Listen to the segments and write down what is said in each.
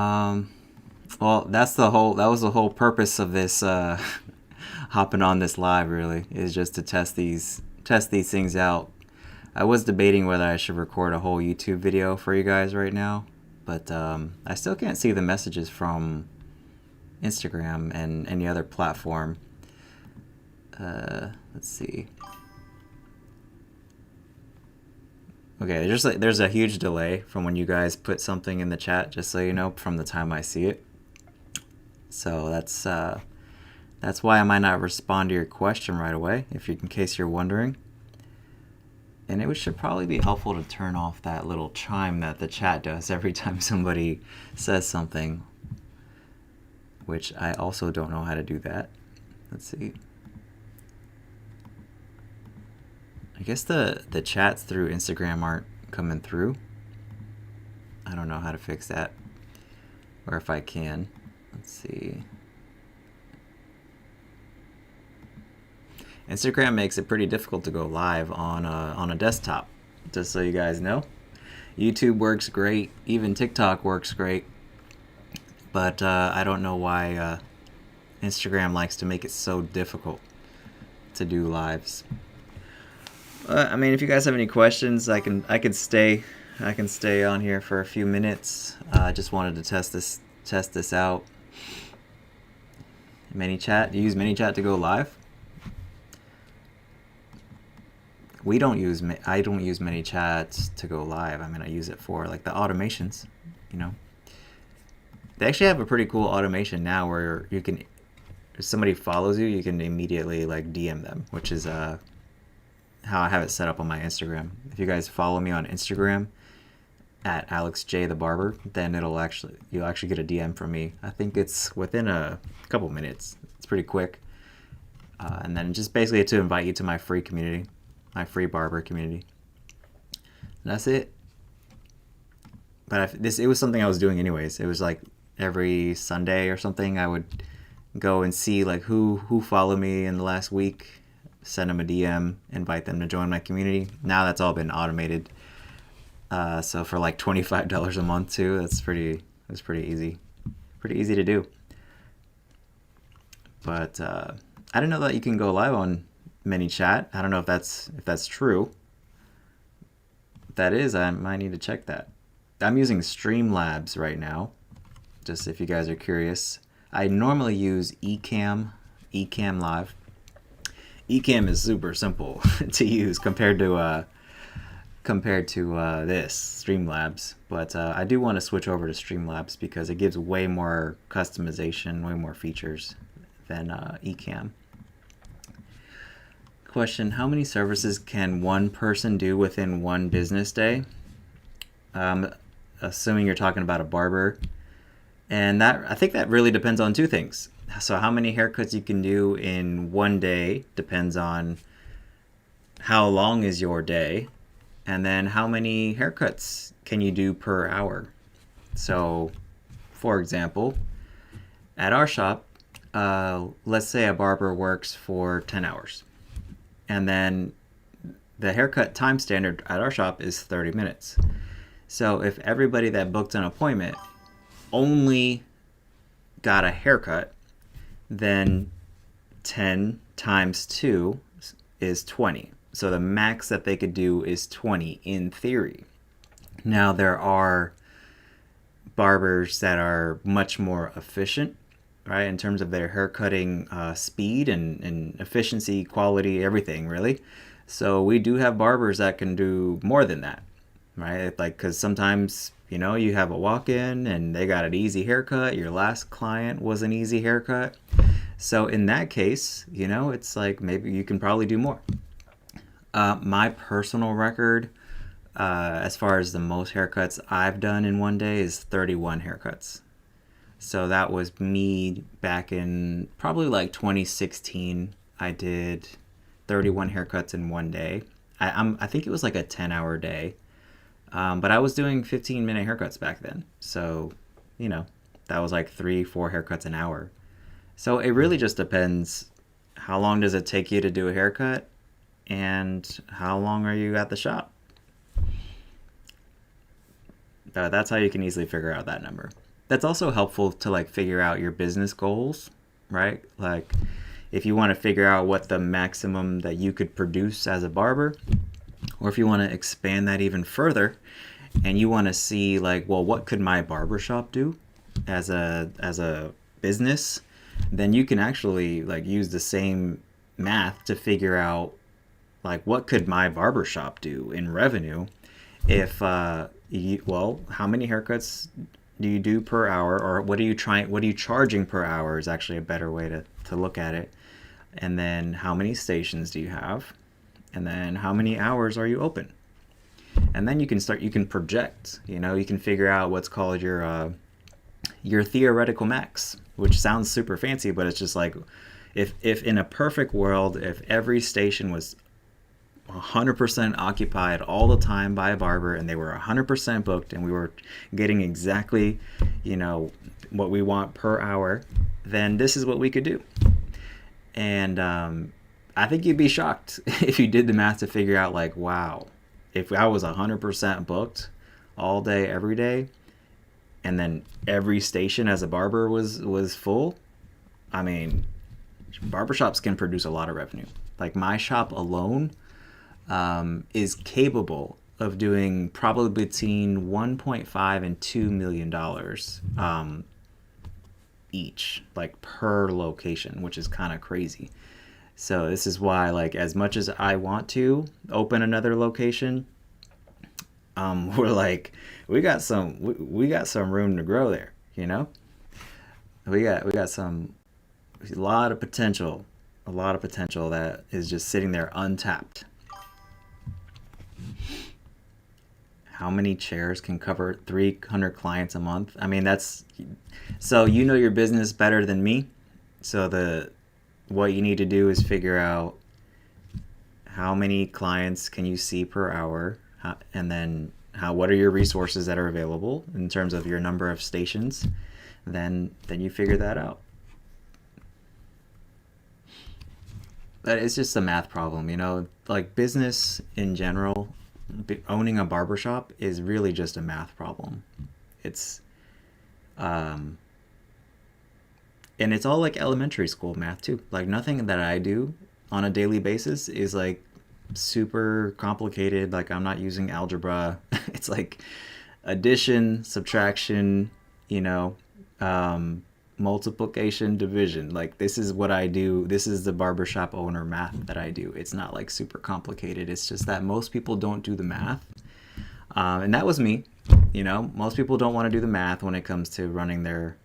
Um, well, that was the whole purpose of this hopping on this live really is just to test these things out. I was debating whether I should record a whole YouTube video for you guys right now, but I still can't see the messages from Instagram and any other platform. Let's see. Okay, there's a huge delay from when you guys put something in the chat, just so you know, from the time I see it. So that's why I might not respond to your question right away, in case you're wondering. And it should probably be helpful to turn off that little chime that the chat does every time somebody says something, which I also don't know how to do that. Let's see. I guess the chats through Instagram aren't coming through. I don't know how to fix that, or if I can. Let's see. Instagram makes it pretty difficult to go live on a desktop, just so you guys know. YouTube works great, even TikTok works great, but I don't know why Instagram likes to make it so difficult to do lives. I mean, if you guys have any questions, I can stay on here for a few minutes. I just wanted to test this out. ManyChat. Do you use ManyChat to go live? I don't use ManyChat to go live. I mean, I use it for like the automations, you know. They actually have a pretty cool automation now where you can, if somebody follows you, you can immediately like DM them, which is how I have it set up on my Instagram. If you guys follow me on Instagram at AlexJ the Barber, then you'll actually get a DM from me. I think it's within a couple minutes. It's pretty quick. And then just basically to invite you to my free community, my free barber community. And that's it. But it was something I was doing anyways. It was like every Sunday or something, I would go and see like who followed me in the last week, send them a DM, invite them to join my community. Now that's all been automated. So for like $25 a month too, that's pretty easy. Pretty easy to do. But I didn't know that you can go live on ManyChat. I don't know if that's true. If that is, I might need to check that. I'm using Streamlabs right now, just if you guys are curious. I normally use Ecamm Live. Ecamm is super simple to use compared to this Streamlabs, but I do want to switch over to Streamlabs because it gives way more customization, way more features than Ecamm. Question: how many services can one person do within one business day? Assuming you're talking about a barber, and I think that really depends on two things. So how many haircuts you can do in one day depends on how long is your day, and then how many haircuts can you do per hour. So, for example, at our shop, let's say a barber works for 10 hours, and then the haircut time standard at our shop is 30 minutes. So if everybody that booked an appointment only got a haircut, then 10 times 2 is 20. So the max that they could do is 20 in theory. Now there are barbers that are much more efficient, right, in terms of their haircutting speed and efficiency, quality, everything really. So we do have barbers that can do more than that, right? Like, because sometimes, you know, you have a walk-in and they got an easy haircut. Your last client was an easy haircut. So in that case, you know, it's like maybe you can probably do more. My personal record, as far as the most haircuts I've done in one day, is 31 haircuts. So that was me back in probably like 2016. I did 31 haircuts in one day. I think it was like a 10-hour day. But I was doing 15-minute haircuts back then. So, you know, that was like 3-4 haircuts an hour. So it really just depends. How long does it take you to do a haircut? And how long are you at the shop? That's how you can easily figure out that number. that's also helpful to like figure out your business goals, right? Like if you want to figure out what the maximum that you could produce as a barber, or if you want to expand that even further and you want to see like, well, what could my barbershop do as a business, then you can actually like use the same math to figure out like what could my barbershop do in revenue if well, how many haircuts do you do per hour, or what are you charging per hour is actually a better way to look at it. And then how many stations do you have, and then how many hours are you open, and then you can project, you can figure out what's called your theoretical max, which sounds super fancy, but it's just like if in a perfect world, if every station was 100% occupied all the time by a barber and they were 100% booked and we were getting exactly what we want per hour, then this is what we could do. And I think you'd be shocked if you did the math to figure out like, wow, if I was 100% booked all day every day and then every station as a barber was full, I mean, barbershops can produce a lot of revenue. Like my shop alone is capable of doing probably between 1.5 and $2 million each, like per location, which is kind of crazy. So this is why, like, as much as I want to open another location, we're like, we got some room to grow there. We got a lot of potential that is just sitting there untapped. How many chairs can cover 300 clients a month? I mean, so your business better than me. So what you need to do is figure out how many clients can you see per hour, and then what are your resources that are available in terms of your number of stations. Then you figure that out. But it's just a math problem, like business in general. Owning a barbershop is really just a math problem. It's and it's all like elementary school math too. Like nothing that I do on a daily basis is like super complicated. Like I'm not using algebra. It's like addition, subtraction, multiplication, division. Like this is what I do. This is the barbershop owner math that I do. It's not like super complicated. It's just that most people don't do the math. And that was me. Most people don't want to do the math when it comes to running their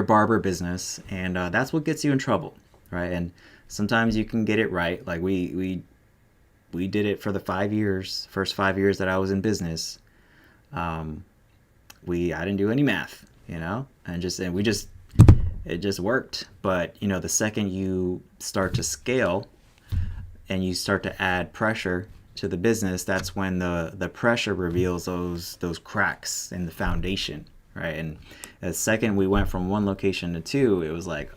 barber business. And that's what gets you in trouble, right? And sometimes you can get it right. Like we did it for the first 5 years that I was in business. I didn't do any math, it just worked. But the second you start to scale and you start to add pressure to the business, that's when the pressure reveals those cracks in the foundation, right? And the second we went from one location to two, it was like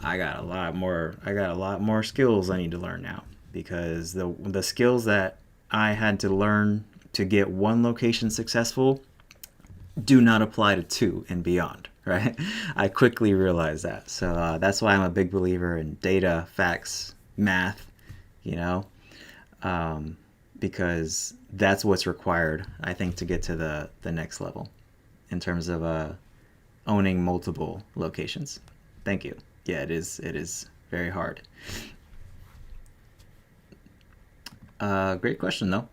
I got a lot more skills I need to learn now, because the skills that I had to learn to get one location successful do not apply to two and beyond, right? I quickly realized that. So that's why I'm a big believer in data, facts, math, because that's what's required, I think, to get to the next level in terms of owning multiple locations. Thank you. Yeah, it is very hard. Great question, though.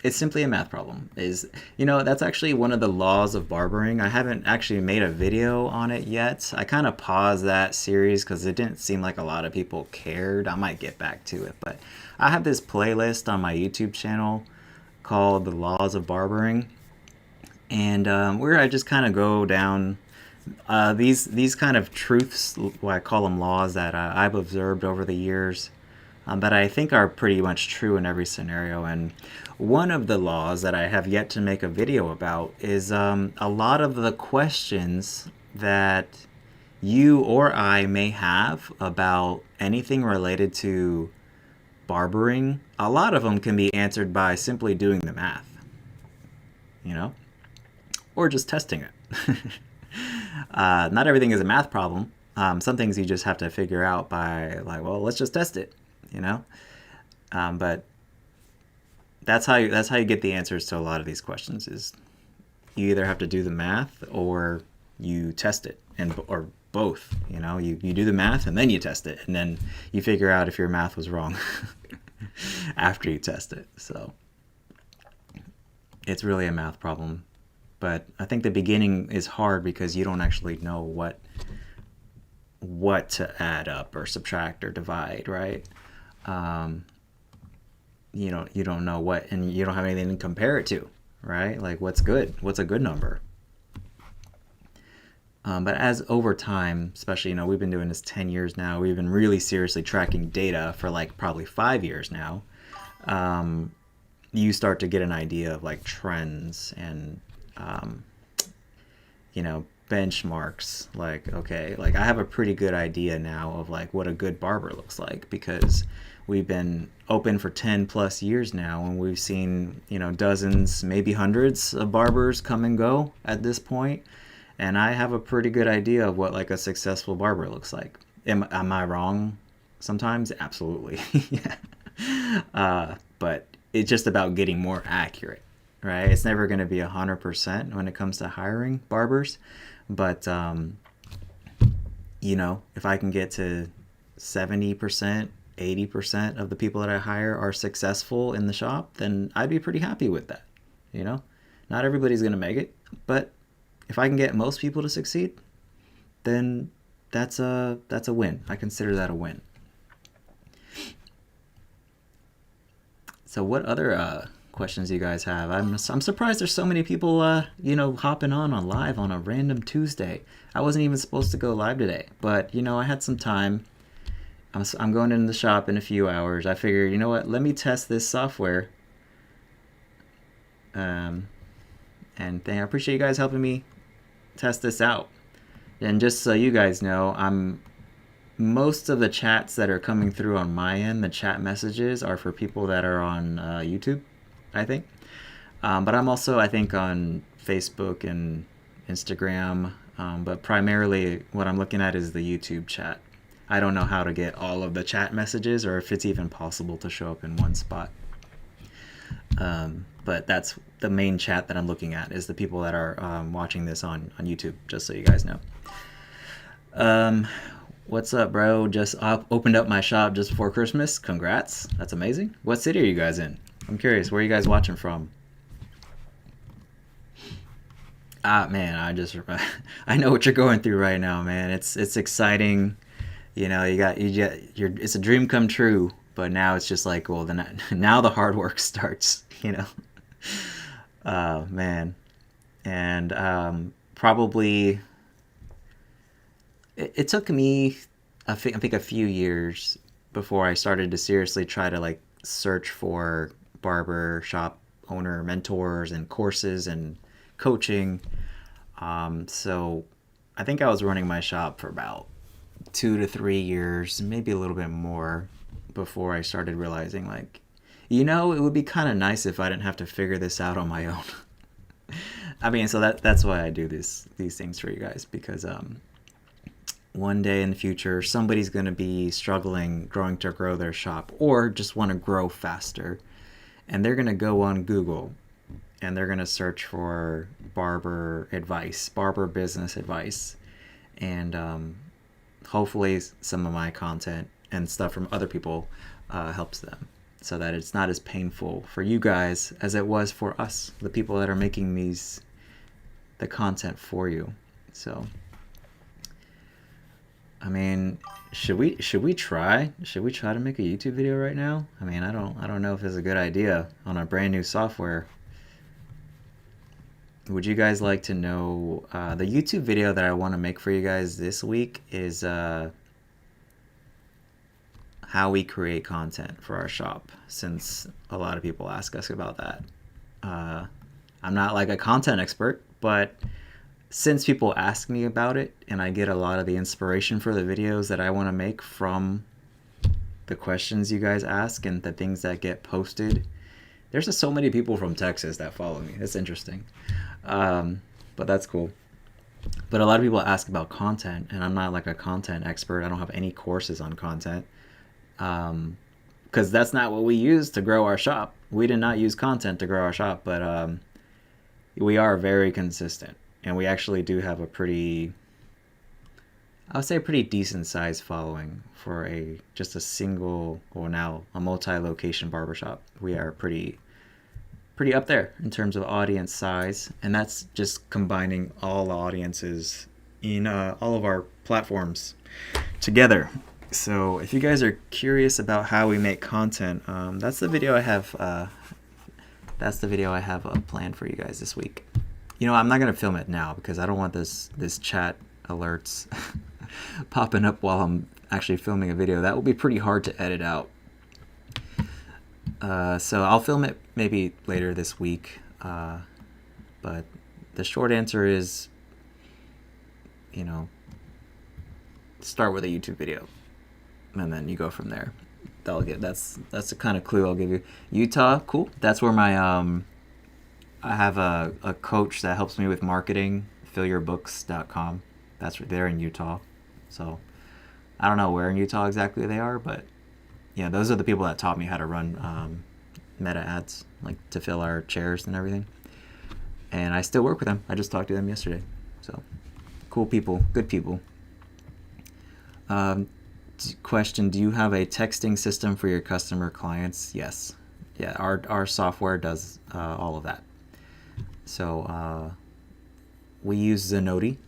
It's simply a math problem. That's actually one of the laws of barbering. I haven't actually made a video on it yet. I kind of paused that series because it didn't seem like a lot of people cared. I might get back to it, but I have this playlist on my YouTube channel called The Laws of Barbering, and where I just kind of go down these kind of truths, what I call them laws, that I've observed over the years, that I think are pretty much true in every scenario. And one of the laws that I have yet to make a video about is a lot of the questions that you or I may have about anything related to barbering. A lot of them can be answered by simply doing the math, or just testing it. Not everything is a math problem. Some things you just have to figure out by like, well, let's just test it, you know. But that's how you get the answers to a lot of these questions. Is you either have to do the math or you test it, and or both. You know, you do the math and then you test it, and then you figure out if your math was wrong after you test it. So it's really a math problem. But I think the beginning is hard because you don't actually know what to add up or subtract or divide, right? You don't know what, and you don't have anything to compare it to, right? Like what's good? What's a good number? But as over time, especially, we've been doing this 10 years now. We've been really seriously tracking data for like probably 5 years now. You start to get an idea of like trends and, benchmarks. Like, okay, like I have a pretty good idea now of like what a good barber looks like because we've been open for 10 plus years now, and we've seen, dozens, maybe hundreds of barbers come and go at this point. And I have a pretty good idea of what like a successful barber looks like. Am I wrong sometimes? Absolutely. Yeah. But it's just about getting more accurate, right? It's never going to be 100% when it comes to hiring barbers. But, if I can get to 70%, 80% of the people that I hire are successful in the shop, then I'd be pretty happy with that. Not everybody's going to make it, but if I can get most people to succeed, then that's a win. I consider that a win. So what other questions do you guys have? I'm surprised there's so many people hopping on live on a random Tuesday. I wasn't even supposed to go live today, but I had some time. I'm going into the shop in a few hours. I figured, you know what? Let me test this software. And I appreciate you guys helping me test this out. And just so you guys know, most of the chats that are coming through on my end, the chat messages are for people that are on YouTube, I think. But I'm also, I think, on Facebook and Instagram. But primarily what I'm looking at is the YouTube chat. I don't know how to get all of the chat messages or if it's even possible to show up in one spot. But that's the main chat that I'm looking at is the people that are watching this on YouTube, just so you guys know. What's up, bro? Just opened up my shop just before Christmas. Congrats. That's amazing. What city are you guys in? I'm curious. Where are you guys watching from? Man, I know what you're going through right now, man. It's exciting. It's a dream come true, but now it's just like, well, then now the hard work starts, man. And probably it took me, I think a few years before I started to seriously try to like search for barber shop owner mentors and courses and coaching. So I think I was running my shop for about 2 to 3 years, maybe a little bit more, before I started realizing like, it would be kind of nice if I didn't have to figure this out on my own. I mean, so that's why I do these things for you guys, because one day in the future, somebody's going to be struggling to grow their shop or just want to grow faster. And they're going to go on Google and they're going to search for barber advice, barber business advice. And hopefully some of my content and stuff from other people helps them, so that it's not as painful for you guys as it was for us, the people that are making the content for you. So, I mean, should we try to make a YouTube video right now? I mean, I don't know if it's a good idea on a brand new software. Would you guys like to know the YouTube video that I want to make for you guys this week is how we create content for our shop, since a lot of people ask us about that. I'm not like a content expert, but since people ask me about it and I get a lot of the inspiration for the videos that I want to make from the questions you guys ask and the things that get posted. There's just so many people from Texas that follow me. It's interesting. But that's cool. But a lot of people ask about content, and I'm not like a content expert. I don't have any courses on content, because that's not what we use to grow our shop. We did not use content to grow our shop, but we are very consistent, and we actually do have a pretty, I would say, a pretty decent sized following for a just a single, or now a multi-location barbershop. We are pretty up there in terms of audience size, and that's just combining all the audiences in all of our platforms together. So if you guys are curious about how we make content, that's the video I have. That's the video I have planned for you guys this week. You know, I'm not gonna film it now because I don't want this chat alerts popping up while I'm actually filming a video. That will be pretty hard to edit out. So I'll film it maybe later this week. But the short answer is, you know, start with a YouTube video, and then you go from there. That's the kind of clue I'll give you. Utah, cool. That's where my I have a coach that helps me with marketing, fillyourbooks.com. That's right there in Utah. So I don't know where in Utah exactly they are, but yeah, those are the people that taught me how to run meta ads, like to fill our chairs and everything. And I still work with them. I just talked to them yesterday. So cool people, good people. Question: do you have a texting system for your customer clients? Yes. Yeah, our software does all of that. So we use Zenoti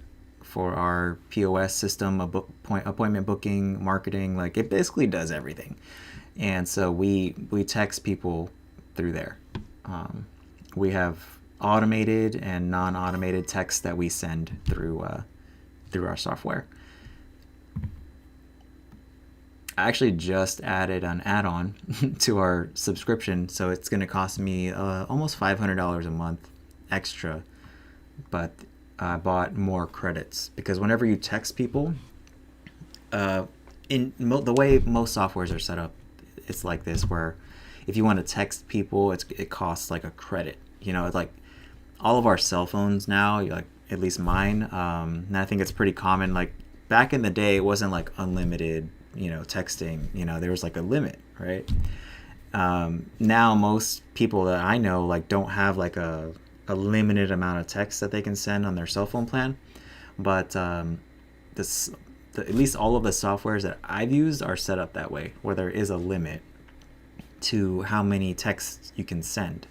for our POS system, appointment booking, marketing. Like, it basically does everything. And so we text people through there. We have automated and non-automated text that we send through our software. I actually just added an add-on to our subscription, so it's going to cost me almost $500 a month extra, but I bought more credits because whenever you text people, the way most softwares are set up, it's like this, where if you want to text people, it costs like a credit. You know, it's like all of our cell phones now, like at least mine, and I think it's pretty common. Like back in the day, it wasn't like unlimited, you know, texting. You know, there was like a limit, right? Now most people that I know like don't have like a limited amount of text that they can send on their cell phone plan, but at least all of the softwares that I've used are set up that way, where there is a limit to how many texts you can send.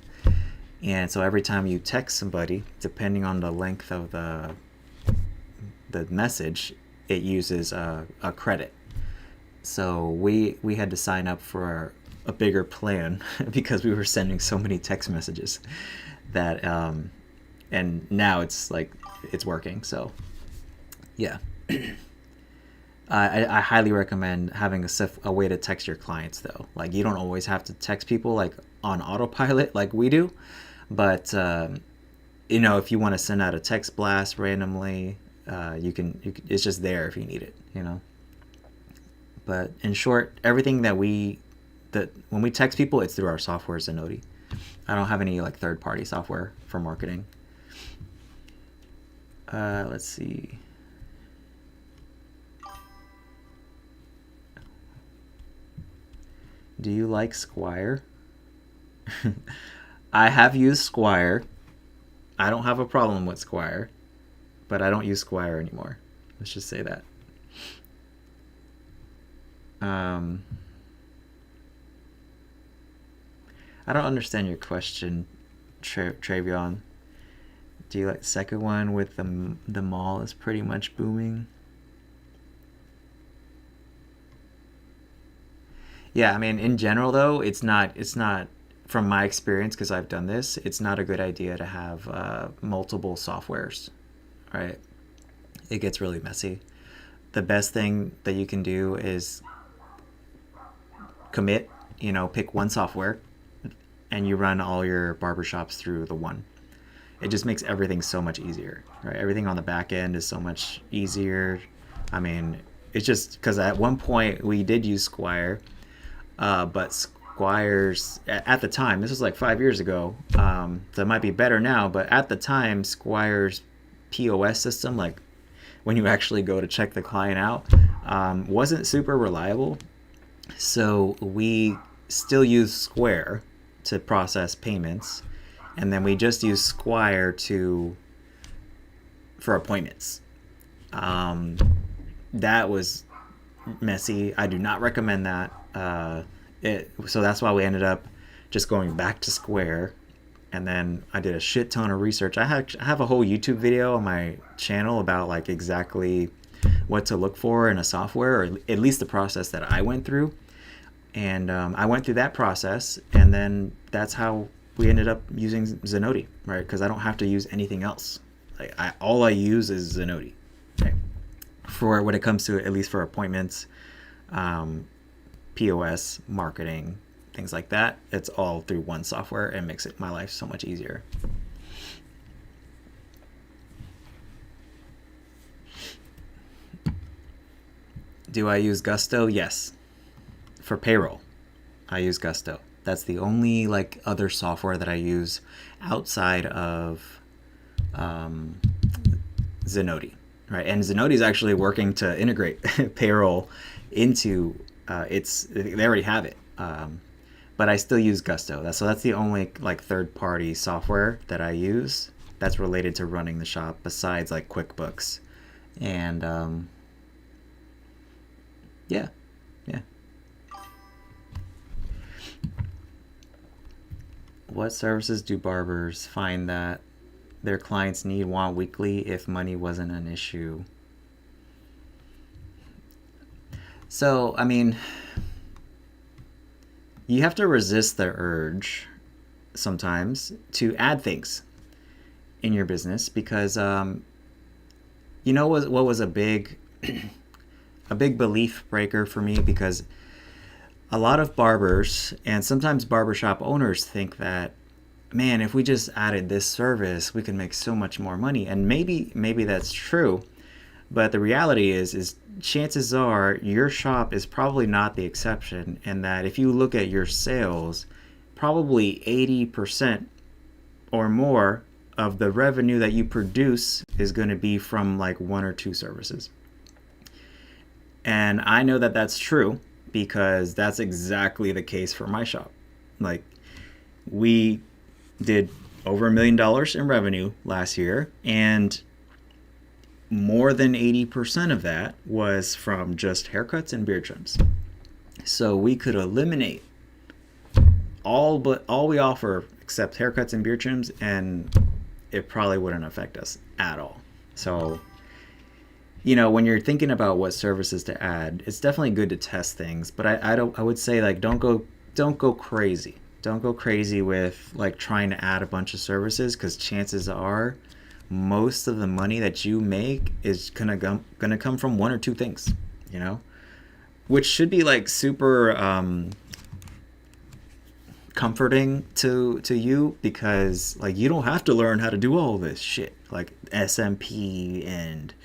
And so every time you text somebody, depending on the length of the message, it uses a credit. So we had to sign up for a bigger plan because we were sending so many text messages that and now it's like it's working. So yeah. I highly recommend having a way to text your clients, though. Like, you don't always have to text people like on autopilot like we do, but you know, if you want to send out a text blast randomly, you can. It's just there if you need it, you know. But in short, everything that when we text people, it's through our software, Zenoti. I don't have any like third-party software for marketing. Let's see. Do you like Squire? I have used Squire. I don't have a problem with Squire, but I don't use Squire anymore. Let's just say that. I don't understand your question, Travion. Do you like the second one with the mall is pretty much booming? Yeah, I mean, in general though, it's not from my experience, because I've done this, it's not a good idea to have multiple softwares, right? It gets really messy. The best thing that you can do is commit, you know, pick one software and you run all your barbershops through the one. It just makes everything so much easier, right? Everything on the back end is so much easier. I mean, it's just because at one point we did use Squire, but Squire's, at the time, this was like 5 years ago, so it might be better now, but at the time, Squire's POS system, like when you actually go to check the client out, wasn't super reliable. So we still use Square to process payments, and then we just use Squire for appointments. That was messy. I do not recommend that. So that's why we ended up just going back to Square. And then I did a shit ton of research. I have a whole YouTube video on my channel about like exactly what to look for in a software, or at least the process that I went through. And I went through that process, and then that's how we ended up using Zenoti, right? Because I don't have to use anything else. All I use is Zenoti, okay? For when it comes to, at least for appointments, POS, marketing, things like that. It's all through one software and makes my life so much easier. Do I use Gusto? Yes. For payroll, I use Gusto. That's the only like other software that I use outside of Zenoti, right? And Zenoti is actually working to integrate payroll into they already have it. But I still use Gusto. That's the only like third-party software that I use that's related to running the shop, besides like QuickBooks. And yeah. What services do barbers find that their clients want weekly if money wasn't an issue? So, I mean, you have to resist the urge sometimes to add things in your business, because you know what was a big belief breaker for me, because a lot of barbers and sometimes barbershop owners think that, man, if we just added this service, we can make so much more money. And maybe that's true, but the reality is chances are your shop is probably not the exception, and that if you look at your sales, probably 80% or more of the revenue that you produce is going to be from like one or two services. And I know that that's true, because that's exactly the case for my shop. Like, we did over $1 million in revenue last year, and more than 80% of that was from just haircuts and beard trims. So we could eliminate all we offer except haircuts and beard trims, and it probably wouldn't affect us at all. So, you know, when you're thinking about what services to add, it's definitely good to test things. But I would say, like, don't go crazy. Don't go crazy with like trying to add a bunch of services, because chances are most of the money that you make is gonna come from one or two things, you know, which should be like super comforting to you, because like you don't have to learn how to do all this shit like SMP and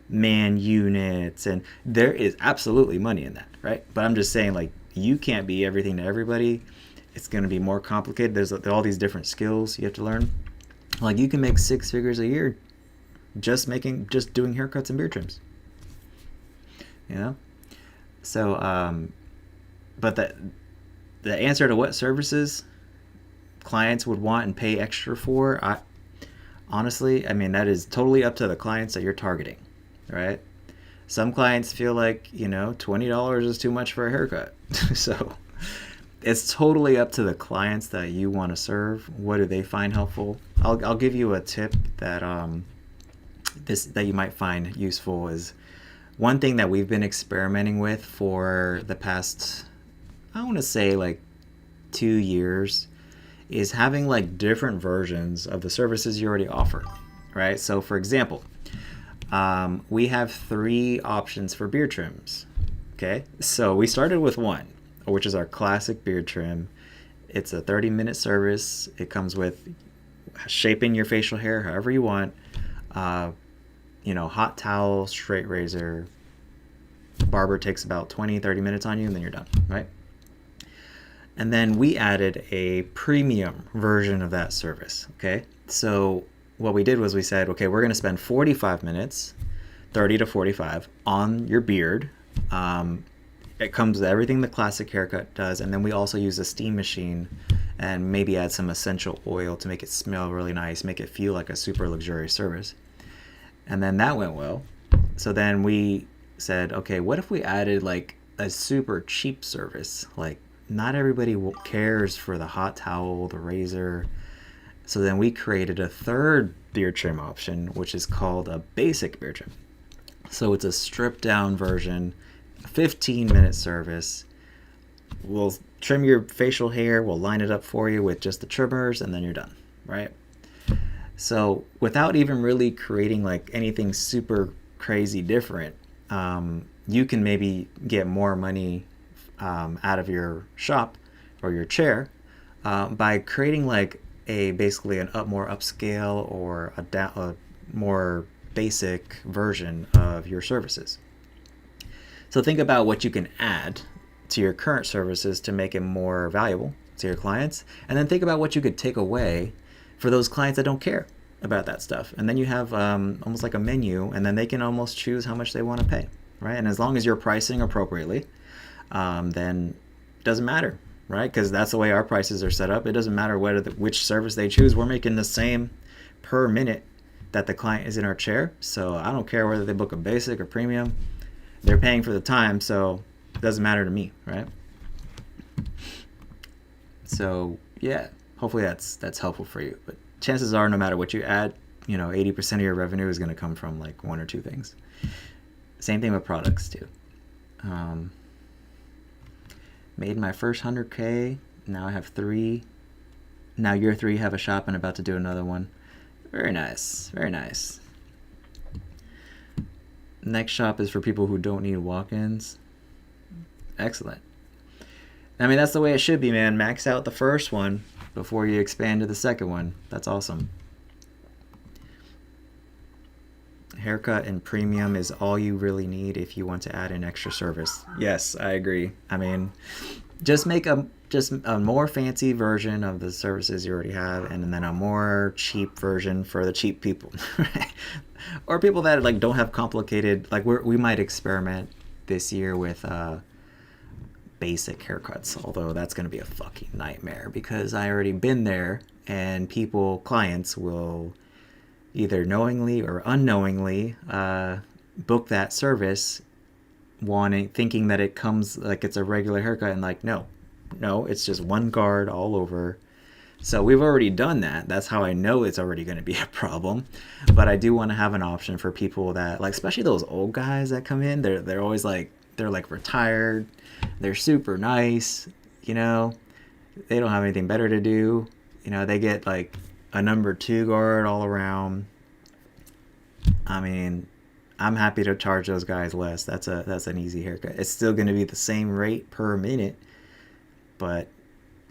man units, and there is absolutely money in that, right? But I'm just saying, like, you can't be everything to everybody. It's going to be more complicated. There's all these different skills you have to learn. Like, you can make 6 figures a year just doing haircuts and beard trims, you know? So but the answer to what services clients would want and pay extra for, honestly, I mean, that is totally up to the clients that you're targeting, right? Some clients feel like, you know, $20 is too much for a haircut. So it's totally up to the clients that you want to serve. What do they find helpful? I'll give you a tip that that you might find useful. Is one thing that we've been experimenting with for the past, I want to say, like 2 years, is having like different versions of the services you already offer, right? So for example, we have 3 options for beard trims. Okay, so we started with one, which is our classic beard trim. It's a 30-minute service. It comes with shaping your facial hair however you want, you know, hot towel, straight razor. Barber takes about 20-30 minutes on you, and then you're done, right? And then we added a premium version of that service. Okay, so what we did was we said, okay, we're going to spend 45 minutes 30 to 45 on your beard. It comes with everything the classic haircut does, and then we also use a steam machine and maybe add some essential oil to make it smell really nice, make it feel like a super luxurious service. And then that went well. So then we said, okay, what if we added like a super cheap service? Like, not everybody cares for the hot towel, the razor. So then we created a third beard trim option, which is called a basic beard trim. So it's a stripped down version, 15-minute service. We'll trim your facial hair, we'll line it up for you with just the trimmers, and then you're done, right? So without even really creating like anything super crazy different, you can maybe get more money out of your shop or your chair by creating like basically a more upscale or a more basic version of your services. So think about what you can add to your current services to make it more valuable to your clients, and then think about what you could take away for those clients that don't care about that stuff. And then you have almost like a menu, and then they can almost choose how much they want to pay, right? And as long as you're pricing appropriately, then it doesn't matter, right? Because that's the way our prices are set up. It doesn't matter which service they choose. We're making the same per minute that the client is in our chair. So I don't care whether they book a basic or premium. They're paying for the time, so it doesn't matter to me, right? So yeah, hopefully that's helpful for you. But chances are, no matter what you add, 80% of your revenue is going to come from like one or two things. Same thing with products too. Made my first 100K. Now I have 3. Now year 3, have a shop and about to do another one. Very nice. Very nice. Next shop is for people who don't need walk-ins. Excellent. I mean, that's the way it should be, man. Max out the first one before you expand to the second one. That's awesome. Haircut and premium is all you really need if you want to add an extra service. Yes, I agree. I mean, just make a more fancy version of the services you already have, and then a more cheap version for the cheap people. Or people that like don't have complicated, like we might experiment this year with basic haircuts, although that's going to be a fucking nightmare because I already been there, and clients will either knowingly or unknowingly book that service thinking that it comes like it's a regular haircut, and like no, it's just one guard all over. So we've already done that. That's how I know it's already going to be a problem. But I do want to have an option for people that, like, especially those old guys that come in, they're always like, they're like retired, they're super nice, they don't have anything better to do. They get like a number 2 guard all around. I mean, I'm happy to charge those guys less. That's an easy haircut. It's still going to be the same rate per minute, but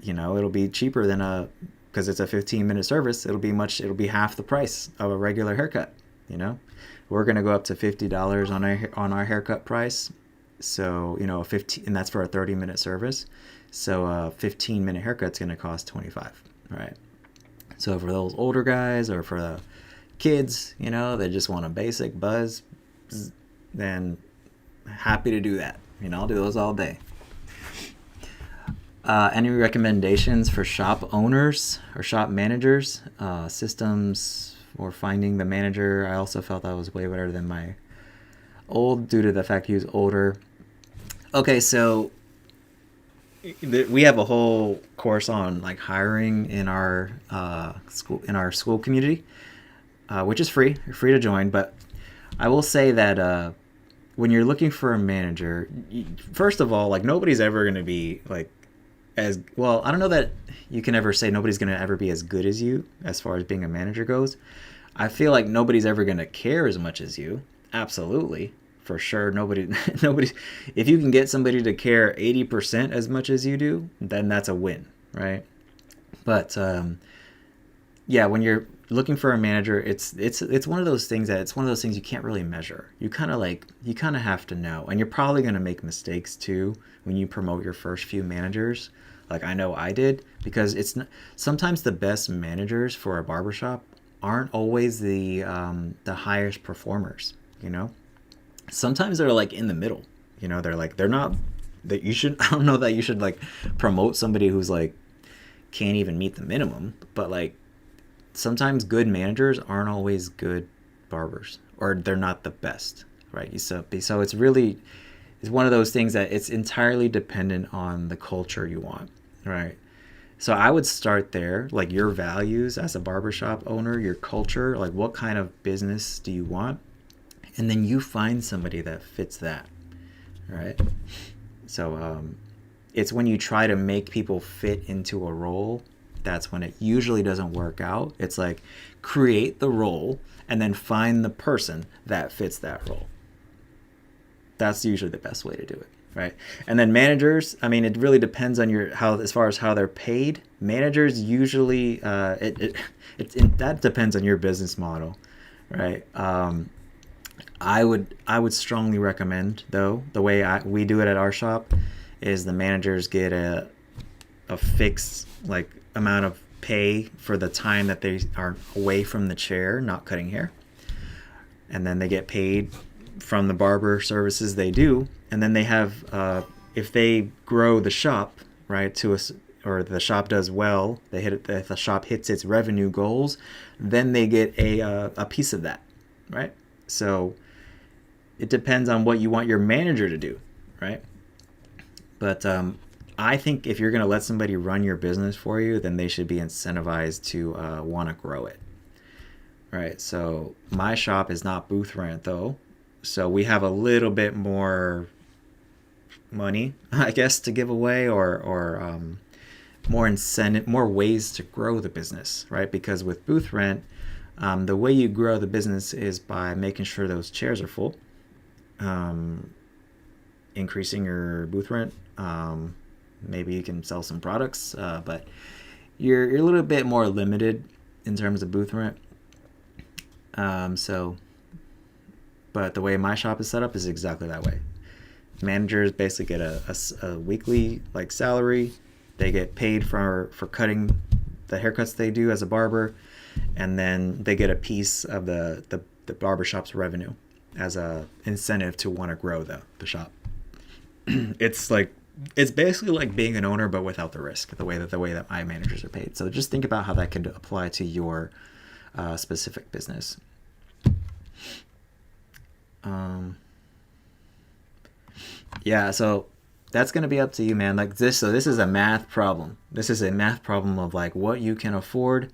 it'll be cheaper than because it's a 15-minute service. It'll be half the price of a regular haircut. We're going to go up to $50 on our haircut price. So, 15, and that's for a 30-minute service. So a 15-minute haircut's going to cost $25, right? So for those older guys or for the kids, they just want a basic buzz, then happy to do that. I'll do those all day. Any recommendations for shop owners or shop managers? Systems or finding the manager? I also felt that was way better than my old due to the fact he was older. Okay, so we have a whole course on like hiring in our Skool community, which is free. You're free to join. But I will say that when you're looking for a manager, first of all, like nobody's ever going to be like as well. I don't know that you can ever say nobody's going to ever be as good as you as far as being a manager goes. I feel like nobody's ever going to care as much as you. Absolutely. For sure. Nobody, if you can get somebody to care 80% as much as you do, then that's a win, right? But yeah, when you're looking for a manager, it's one of those things you can't really measure. You kind of have to know, and you're probably going to make mistakes too when you promote your first few managers. Like I know I did, because sometimes the best managers for a barbershop aren't always the highest performers, Sometimes they're like in the middle. They're like, they're not that you should. I don't know that you should like promote somebody who's like can't even meet the minimum, but like sometimes good managers aren't always good barbers, or they're not the best, right? So it's one of those things that it's entirely dependent on the culture you want, right? So I would start there, like your values as a barbershop owner, your culture, like what kind of business do you want? And then you find somebody that fits that, right? So it's when you try to make people fit into a role, that's when it usually doesn't work out. It's like create the role and then find the person that fits that role. That's usually the best way to do it, right? And then managers, I mean, it really depends on as far as how they're paid. Managers usually that depends on your business model, right? I would strongly recommend, though, the way we do it at our shop is the managers get a fixed like amount of pay for the time that they are away from the chair, not cutting hair, and then they get paid from the barber services they do, and then they have if they grow the shop, right, or the shop does well, if the shop hits its revenue goals, then they get a piece of that, right? So it depends on what you want your manager to do, right? But I think if you're going to let somebody run your business for you, then they should be incentivized to want to grow it, right? So my shop is not booth rent, though. So we have a little bit more money, I guess, to give away, or more incentive, more ways to grow the business, right? Because with booth rent, the way you grow the business is by making sure those chairs are full, increasing your booth rent. Maybe you can sell some products, but you're a little bit more limited in terms of booth rent. But the way my shop is set up is exactly that way. Managers basically get a weekly like salary. They get paid for cutting the haircuts they do as a barber, and then they get a piece of the barbershop's revenue as a incentive to want to grow the shop. It's basically like being an owner, but without the risk. The way that my managers are paid. So just think about how that could apply to your specific business. Yeah, so that's going to be up to you, man. Like this, so this is a math problem. This is a math problem of like what you can afford,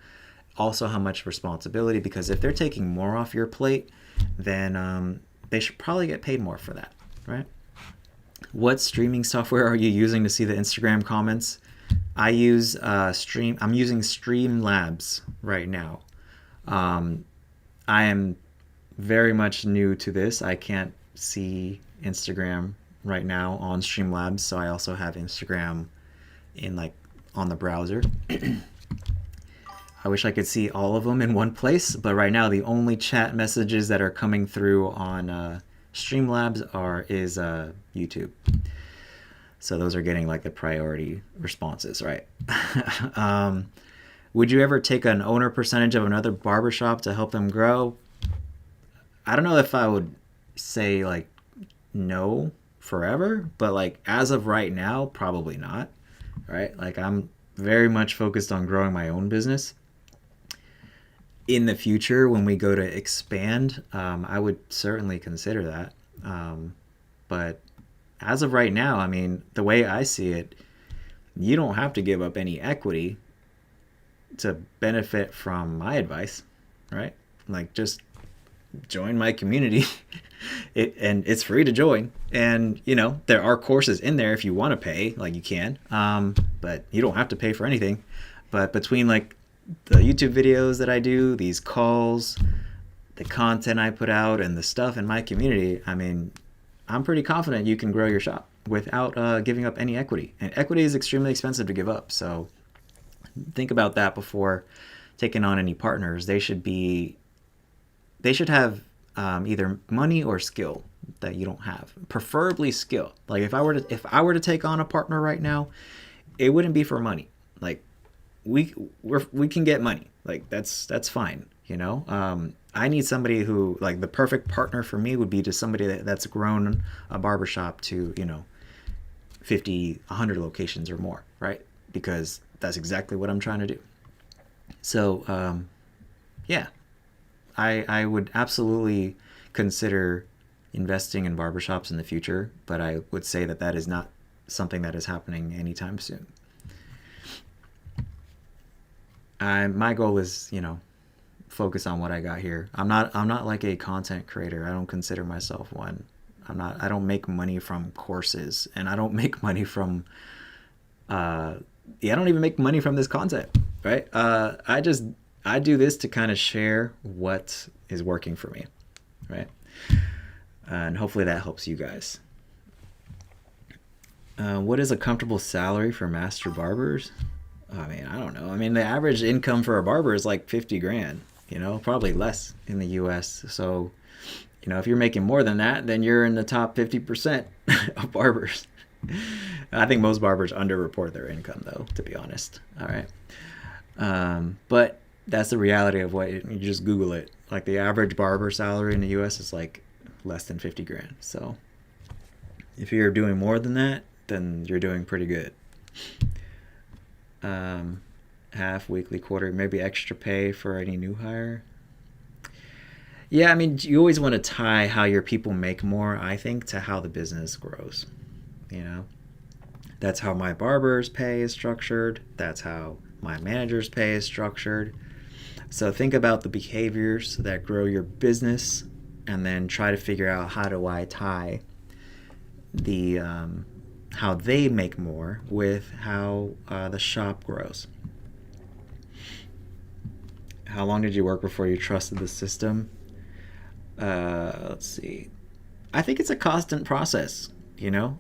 also how much responsibility, because if they're taking more off your plate, then they should probably get paid more for that, right? What streaming software are you using to see the Instagram comments? I'm using Streamlabs right now. I am very much new to this. I can't see Instagram right now on Streamlabs, so I also have Instagram on the browser. I wish I could see all of them in one place, but right now the only chat messages that are coming through on Streamlabs is YouTube. So those are getting like the priority responses, right? Would you ever take an owner percentage of another barbershop to help them grow? I don't know if I would say like no forever, but like as of right now, probably not, right? Like I'm very much focused on growing my own business. In the future, when we go to expand, I would certainly consider that. But as of right now, I mean, the way I see it, you don't have to give up any equity to benefit from my advice, right? Like just join my community. And it's free to join. And, there are courses in there if you want to pay, like you can, but you don't have to pay for anything. But between like the YouTube videos that I do, these calls, the content I put out, and the stuff in my community, I mean, I'm pretty confident you can grow your shop without giving up any equity. And equity is extremely expensive to give up. So think about that before taking on any partners. They should have either money or skill that you don't have, preferably skill. Like if I were to take on a partner right now, it wouldn't be for money. Like we can get money, like that's fine. I need somebody who, like, the perfect partner for me would be just somebody that's grown a barbershop to, 50, 100 locations or more, right? Because that's exactly what I'm trying to do. So, yeah, I would absolutely consider investing in barbershops in the future, but I would say that that is not something that is happening anytime soon. My goal is, focus on what I got here. I'm not like a content creator. I don't consider myself one. I don't make money from courses, and I don't make money from I don't even make money from this content, right? I do this to kind of share what is working for me, right? And hopefully that helps you guys. What is a comfortable salary for master barbers? I mean, I don't know. I mean, the average income for a barber is like 50 grand, probably less in the US. So, if you're making more than that, then you're in the top 50% of barbers. I think most barbers underreport their income, though, to be honest. All right. But that's the reality of what you just Google it. Like, the average barber salary in the US is like less than 50 grand. So if you're doing more than that, then you're doing pretty good. Half, weekly, quarter, maybe extra pay for any new hire. Yeah, I mean, you always want to tie how your people make more, I think, to how the business grows. That's how my barber's pay is structured. That's how my manager's pay is structured. So think about the behaviors that grow your business, and then try to figure out, how do I tie the how they make more with how the shop grows. How long did you work before you trusted the system? Let's see. I think it's a constant process.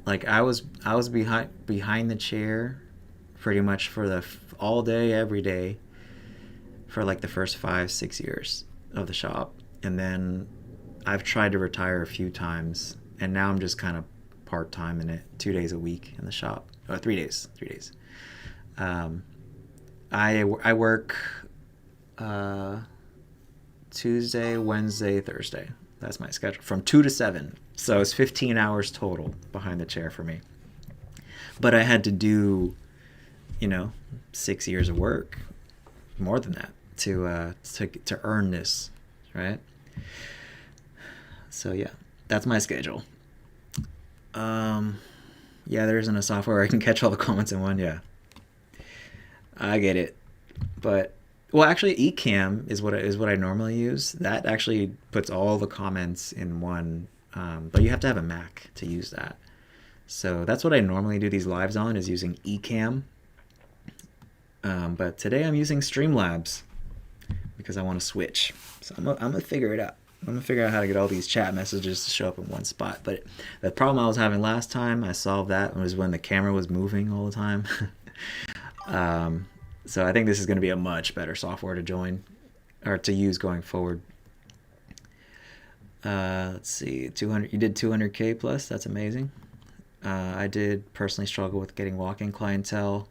Like, I was behind the chair pretty much for all day, every day, for like the first 5-6 years of the shop, and then I've tried to retire a few times, and now I'm just kind of part-time in it, 2 days a week in the shop, or 3 days. I work Tuesday, Wednesday, Thursday. That's my schedule, from 2 to 7. So it's 15 hours total behind the chair for me. But I had to do, 6 years of work, more than that, to earn this, right? So yeah, that's my schedule. Yeah, there isn't a software where I can catch all the comments in one. Yeah, I get it. But, well, actually, Ecamm is what I normally use. That actually puts all the comments in one, but you have to have a Mac to use that. So that's what I normally do these lives on, is using Ecamm. But today I'm using Streamlabs because I want to switch. So I'm gonna figure it out. I'm gonna figure out how to get all these chat messages to show up in one spot. But the problem I was having last time, I solved that, was when the camera was moving all the time. So I think this is going to be a much better software to join, or to use going forward. Let's see, 200. You did 200K plus. That's amazing. I did personally struggle with getting walk-in clientele.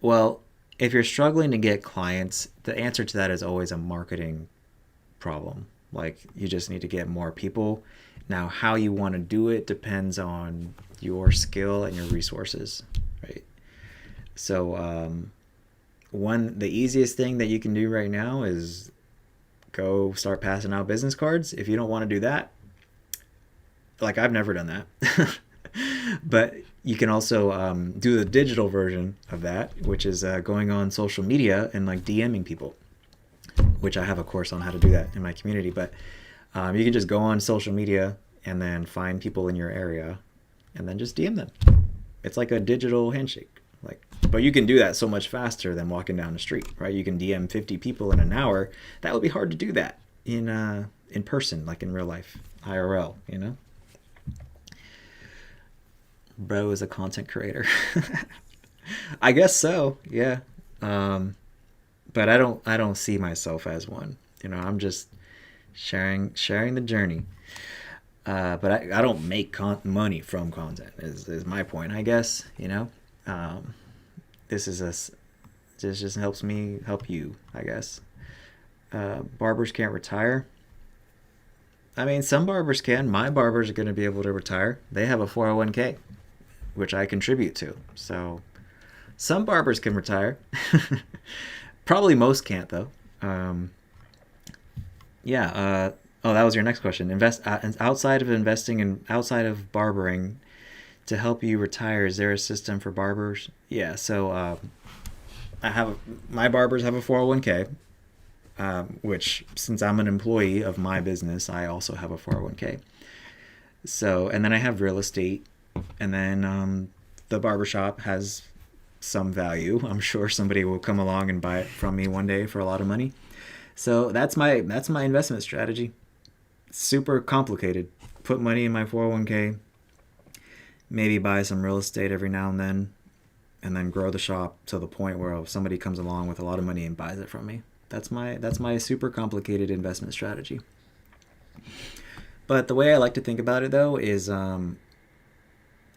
Well, if you're struggling to get clients, the answer to that is always a marketing problem. Like, you just need to get more people. Now, how you want to do it depends on your skill and your resources, right? So the easiest thing that you can do right now is go start passing out business cards. If you don't want to do that, like, I've never done that. But you can also do the digital version of that, which is going on social media and, like, DMing people, which I have a course on how to do that in my community. But you can just go on social media and then find people in your area and then just DM them. It's like a digital handshake. But you can do that so much faster than walking down the street, right? You can DM 50 people in an hour. That would be hard to do that in person, like in real life, IRL, Bro is a content creator. I guess so, yeah. But I don't see myself as one. I'm just sharing the journey. But I don't make money from content. Is my point, I guess. This just helps me help you, I guess. Barbers can't retire. I mean, some barbers can. My barbers are going to be able to retire. They have a 401k, which I contribute to. So some barbers can retire. Probably most can't, though. Um, yeah. Oh, that was your next question. Outside of investing and outside of barbering to help you retire. Is there a system for barbers? Yeah. So I have my barbers have a 401k, which since I'm an employee of my business, I also have a 401k. So, and then I have real estate, and then the barbershop has some value. I'm sure somebody will come along and buy it from me one day for a lot of money. So that's my investment strategy. Super complicated. Put money in my 401k, maybe buy some real estate every now and then grow the shop to the point where somebody comes along with a lot of money and buys it from me. That's my super complicated investment strategy. But the way I like to think about it though is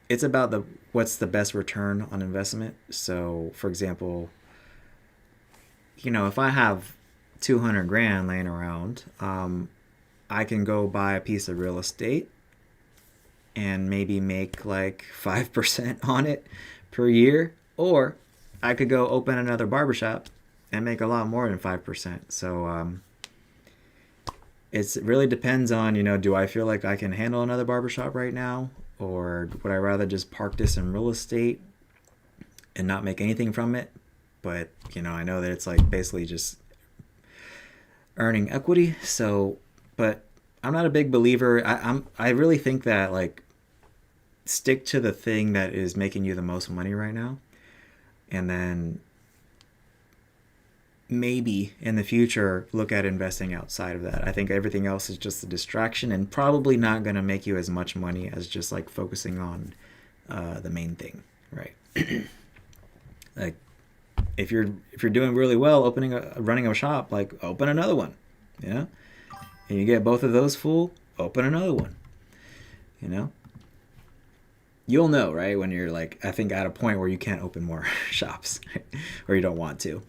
it's about the what's the best return on investment. So for example, if I have 200 grand laying around, I can go buy a piece of real estate and maybe make like 5% on it per year, or I could go open another barbershop and make a lot more than 5%. So it really depends on, do I feel like I can handle another barbershop right now? Or would I rather just park this in real estate and not make anything from it? But, I know that it's like basically just earning equity. So, but I'm not a big believer. I really think that like stick to the thing that is making you the most money right now. And then maybe in the future look at investing outside of that. I think everything else is just a distraction and probably not going to make you as much money as just like focusing on the main thing, right? Like if you're doing really well running a shop, like open another one, and you get both of those full, open another one. You'll know, right, when you're like, I think at a point where you can't open more shops or you don't want to.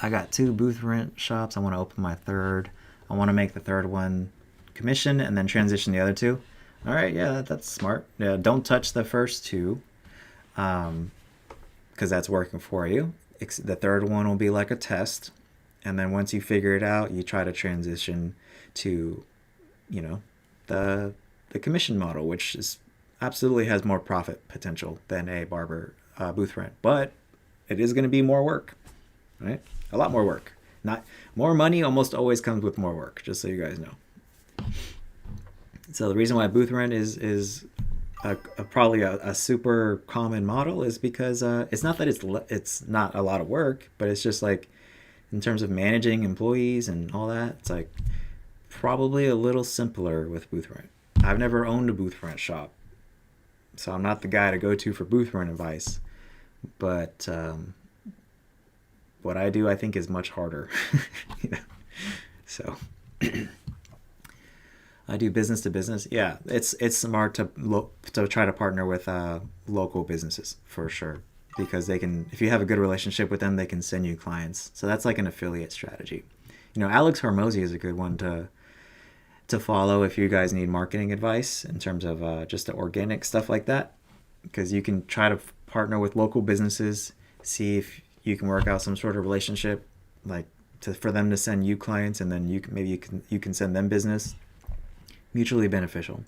I got 2 booth rent shops. I want to open my third. I want to make the third one commission and then transition the other 2. All right, yeah, that's smart. Yeah, don't touch the first 2 because that's working for you. The third one will be like a test. And then once you figure it out, you try to transition to, the commission model, which is absolutely has more profit potential than a barber booth rent. But it is going to be more work, right? A lot more work. Not more money almost always comes with more work, just so you guys know. So the reason why booth rent is probably a super common model is because it's not that it's not a lot of work, but it's just like in terms of managing employees and all that, it's like probably a little simpler with booth rent. I've never owned a booth rent shop, so I'm not the guy to go to for booth rent advice. But what I do, I think, is much harder. So I do business to business. Yeah, it's smart to try to partner with local businesses for sure, because they can, if you have a good relationship with them, they can send you clients. So that's like an affiliate strategy. Alex Hormozy is a good one to follow if you guys need marketing advice in terms of just the organic stuff like that, because you can try to partner with local businesses, see if you can work out some sort of relationship, like for them to send you clients, and then you can send them business. Mutually beneficial.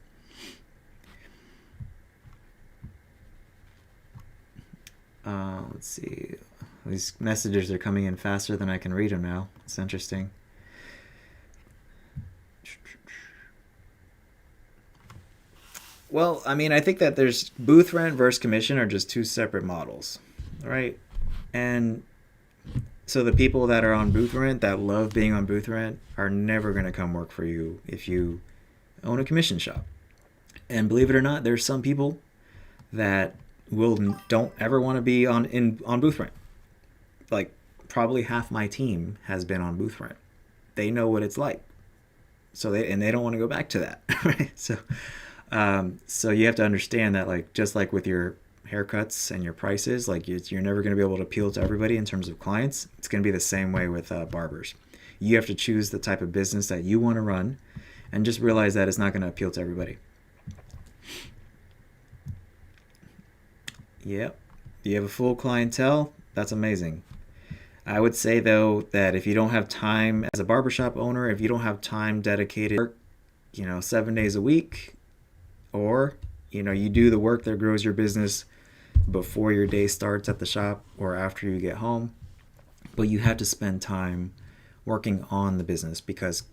Let's see. These messages are coming in faster than I can read them now. It's interesting. Well, I mean, I think that there's booth rent versus commission are just 2 separate models, right? And so the people that are on booth rent, that love being on booth rent, are never going to come work for you if you own a commission shop. And believe it or not, there's some people that don't ever want to be on booth rent. Like probably half my team has been on booth rent. They know what it's like. So they don't want to go back to that, right? So you have to understand that, like, just like with your haircuts and your prices, like you're never going to be able to appeal to everybody in terms of clients. It's going to be the same way with barbers. You have to choose the type of business that you want to run, and just realize that it's not going to appeal to everybody. Yep. You have a full clientele. That's amazing. I would say, though, that if you don't have time as a barbershop owner, if you don't have time dedicated to work, 7 days a week, or, you do the work that grows your business before your day starts at the shop or after you get home, but you have to spend time working on the business, because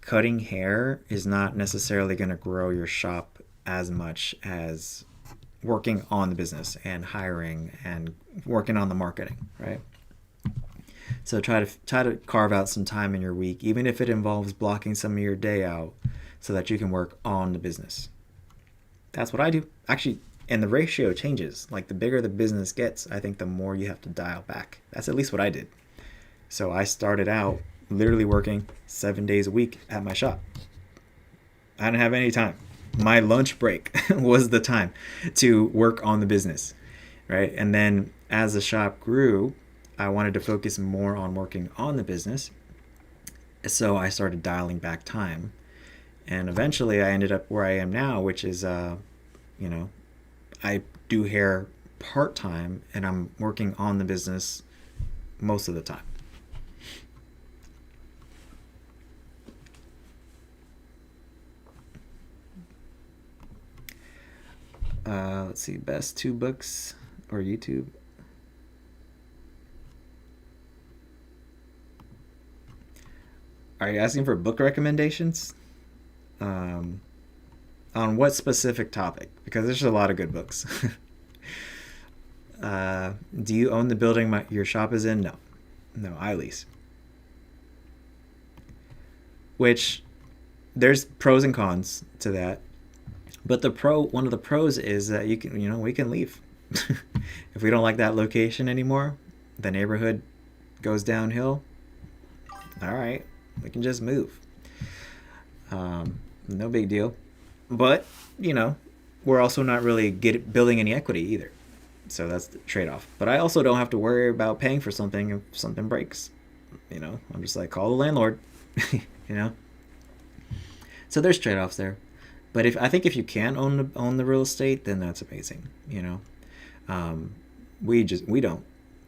cutting hair is not necessarily going to grow your shop as much as working on the business and hiring and working on the marketing, right? So try to carve out some time in your week, even if it involves blocking some of your day out, so that you can work on the business. That's what I do. Actually, and the ratio changes. Like, the bigger the business gets, I think the more you have to dial back. That's at least what I did. So I started out literally working 7 days a week at my shop. I didn't have any time. My lunch break was the time to work on the business, right? And then as the shop grew, I wanted to focus more on working on the business. So I started dialing back time. And eventually I ended up where I am now, which is, I do hair part-time, and I'm working on the business most of the time. Let's see, best 2 books or YouTube. Are you asking for book recommendations? On what specific topic? Because there's a lot of good books. Do you own the building your shop is in? No, I lease. Which, there's pros and cons to that. But one of the pros is that we can leave. If we don't like that location anymore, the neighborhood goes downhill. All right, we can just move. No big deal. But, we're also not really building any equity either. So that's the trade-off. But I also don't have to worry about paying for something if something breaks. I'm just like, call the landlord. So there's trade-offs there. But I think if you can own the real estate, then that's amazing. We don't.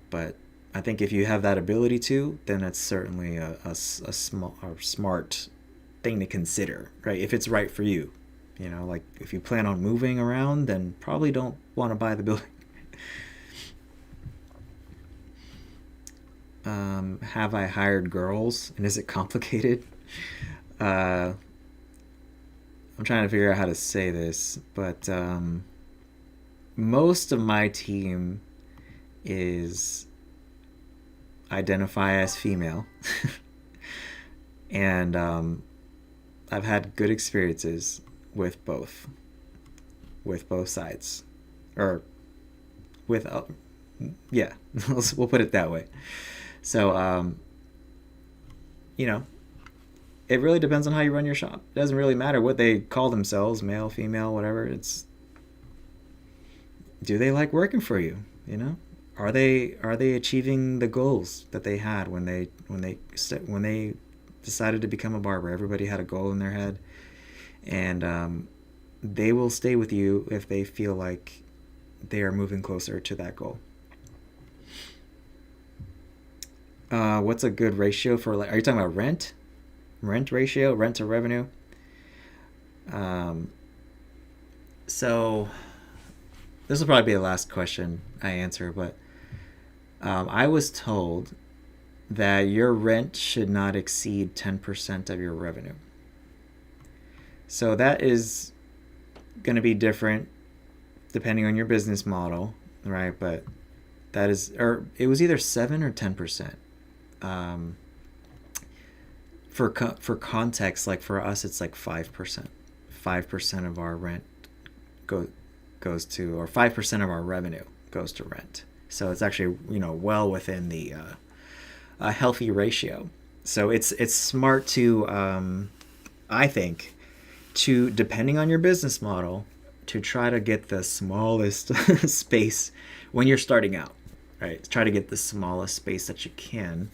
But I think if you have that ability to, then that's certainly a smart thing to consider, right? If it's right for you. Like, if you plan on moving around, then probably don't want to buy the building. Have I hired girls, and is it complicated? I'm trying to figure out how to say this, but most of my team is identify as female. And I've had good experiences with both sides, or with we'll put it that way. So it really depends on how you run your shop. It doesn't really matter what they call themselves, male, female, whatever. Do they like working for you? Are they achieving the goals that they had when they decided to become a barber? Everybody had a goal in their head, and they will stay with you if they feel like they are moving closer to that goal. What's a good ratio for, are you talking about rent ratio, rent to revenue? So this will probably be the last question I answer, but I was told that your rent should not exceed 10% of your revenue. So that is going to be different depending on your business model, right? But that is, or it was either 7 or 10%. For context, like for us, it's like 5%. 5% of our rent goes to, or 5% of our revenue goes to rent. So it's actually, well within the a healthy ratio. So it's smart to, I think, depending on your business model, to try to get the smallest space when you're starting out, right? Try to get the smallest space that you can,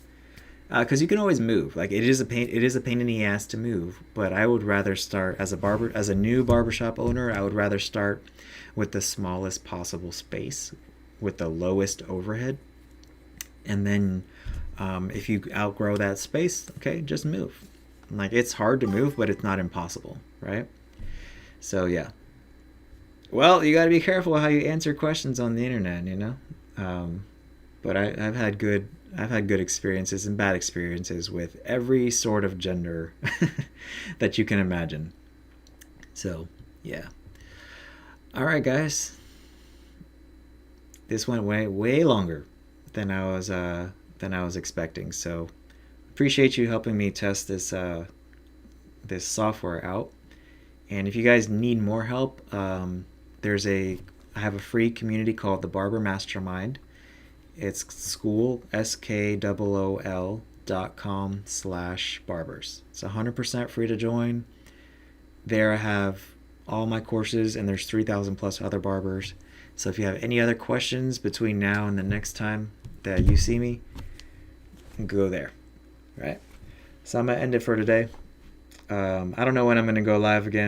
Because you can always move. Like it is a pain. It is a pain in the ass to move. But I would rather start as a barber, as a new barbershop owner. I would rather start with the smallest possible space, with the lowest overhead, and then if you outgrow that space, okay, just move. Like it's hard to move, but it's not impossible, right? So yeah. Well, you got to be careful how you answer questions on the internet, you know. Um, but I've had good experiences and bad experiences with every sort of gender that you can imagine. So yeah. All right, guys. This went way longer than I was expecting. So appreciate you helping me test this software out. And if you guys need more help, I have a free community called the Barber Mastermind. It's Skool, SKOOL.com/barbers. It's 100% free to join. There I have all my courses, and there's 3,000 plus other barbers. So if you have any other questions between now and the next time that you see me, go there. Right? So I'm going to end it for today. I don't know when I'm going to go live again.